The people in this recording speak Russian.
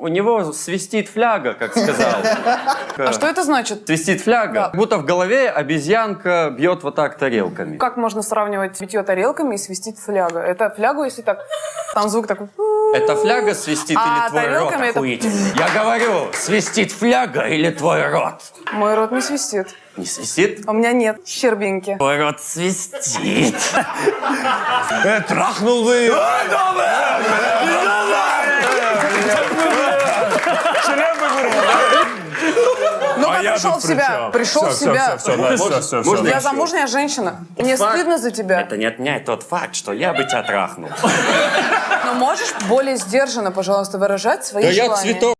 У него свистит фляга, как сказал. А что это значит? Свистит фляга. Да. Как будто в голове обезьянка бьет вот так тарелками. Как можно сравнивать битье тарелками и свистит фляга? Это флягу, если так, там звук такой... Это фляга свистит А или твой рот тарелками это- охуительный? Я говорю, свистит фляга или твой рот? Мой рот не свистит. Не свистит? У меня нет щербинки. Твой рот свистит. Трахнул вы ее. Ну-ка, пришел в себя. Пришел в себя. Все. Я замужняя женщина. Мне стыдно за тебя. Это не отменяет тот факт, что я бы тебя трахнул. Но можешь более сдержанно, пожалуйста, выражать свои Да я желания? цветок